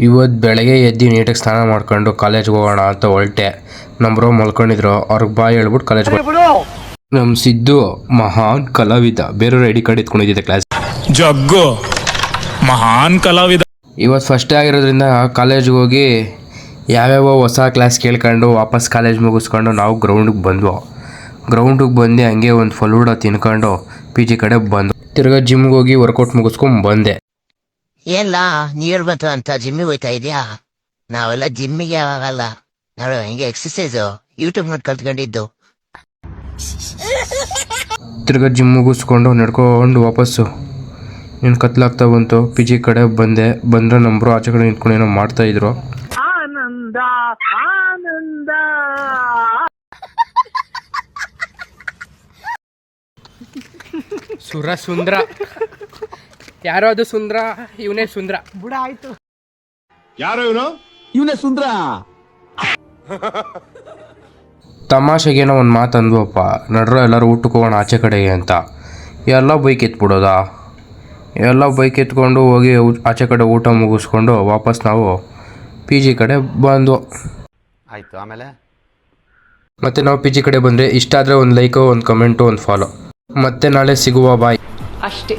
ಇವತ್ತು ಬೆಳಗ್ಗೆ ಎದ್ದು ನೀಟಾಗಿ ಸ್ನಾನ ಮಾಡ್ಕೊಂಡು ಕಾಲೇಜ್ಗೆ ಹೋಗೋಣ ಅಂತ ಹೊರಟೆ. ನಮ್ಮ ಬ್ರೋ ಮಲ್ಕೊಂಡಿದ್ರು, ಅವ್ರಿಗೆ ಬಾಯ್ ಹೇಳ್ಬಿಟ್ಟು ಕಾಲೇಜ್ಗೆ ನಮ್ಮ ಸಿದ್ದು ಮಹಾನ್ ಕಲಾವಿದ, ಬೇರೆಯವ್ರ ಐಡಿ ಕಾರ್ಡ್ ಎತ್ಕೊಂಡಿದ್ದೆ ಕ್ಲಾಸ್. ಜಗ್ಗು ಮಹಾನ್ ಕಲಾವಿದ. ಇವತ್ತು ಫಸ್ಟೇ ಆಗಿರೋದ್ರಿಂದ ಕಾಲೇಜ್ಗೆ ಹೋಗಿ ಯಾವ್ಯಾವ ಹೊಸ ಕ್ಲಾಸ್ ಕೇಳ್ಕೊಂಡು ವಾಪಸ್ ಕಾಲೇಜ್ ಮುಗಿಸ್ಕೊಂಡು ನಾವು ಗ್ರೌಂಡಿಗೆ ಬಂದ್ವು. ಗ್ರೌಂಡಿಗೆ ಬಂದು ಹಂಗೆ ಒಂದು ಫಲೂಡ ತಿನ್ಕೊಂಡು ಪಿ ಜಿ ಕಡೆ ಬಂದು ತಿರ್ಗಾ ಜಿಮ್ಗೆ ಹೋಗಿ ವರ್ಕೌಟ್ ಮುಗಿಸ್ಕೊಂಡು ಬಂದೆ. ಎಲ್ಲ ನೀರು ಬಂತು ಅಂತ ಜಿಮ್ಮಿಗೆ ಹೋಯ್ತಾ ಇದೆಯಾ? ನಾವೆಲ್ಲ ಜಿಮ್ಮಿಗೆ ಆಗಲ್ಲ, ನಾವು ಹಿಂಗೆ ಎಕ್ಸಸೈಸು ಯೂಟ್ಯೂಬ್ ನೋಡಿ ಕಲ್ತ್ಕೊಂಡಿದ್ದು. ತಿರ್ಗಾ ಜಿಮ್ ಮುಗಿಸ್ಕೊಂಡು ನಡ್ಕೊಂಡು ವಾಪಸ್ಸು ಇನ್ನು ಕತ್ಲಾಗ್ತಾ ಬಂತು. ಪಿ ಜಿ ಕಡೆ ಬಂದರೆ ನಂಬ್ರು ಆಚೆ ಕಡೆ ನಿಂತ್ಕೊಂಡು ಏನೋ ಮಾಡ್ತಾಯಿದ್ರು. ಆನಂದ ಆನಂದ ಸುಂದ್ರ ಯಾರೋ ಅದು ಸುಂದ್ರ, ಇವನೇ ಸುಂದ್ರ ಬುಡ ಆಯ್ತು. ಯಾರು ಇವನು? ಇವನೇ ಸುಂದ್ರ. ತಮಾಷೆಗೇನೋ ಒಂದು ಮಾತು ಅಂದ್ವಪ್ಪ, ನಡ್ರ ಎಲ್ಲರೂ ಊಟಕ್ಕೆ ಹೋಗೋಣ ಆಚೆ ಕಡೆಗೆ ಅಂತ. ಎಲ್ಲ ಬೈಕ್ ಎತ್ಬಿಡೋದಾ? ಎಲ್ಲ ಬೈಕ್ ಎತ್ಕೊಂಡು ಹೋಗಿ ಆಚೆ ಕಡೆ ಊಟ ಮುಗಿಸ್ಕೊಂಡು ವಾಪಸ್ ನಾವು ಪಿ ಜಿ ಕಡೆ ಬಂದ್ವು. ಆಯಿತು, ಆಮೇಲೆ ಮತ್ತು ನಾವು ಪಿ ಜಿ ಕಡೆ ಬಂದರೆ ಇಷ್ಟ ಆದರೆ ಒಂದು ಲೈಕು, ಒಂದು ಕಮೆಂಟು, ಒಂದು ಫಾಲೋ. ಮತ್ತೆ ನಾಳೆ ಸಿಗುವ, ಬಾಯ್. ಅಷ್ಟೇ.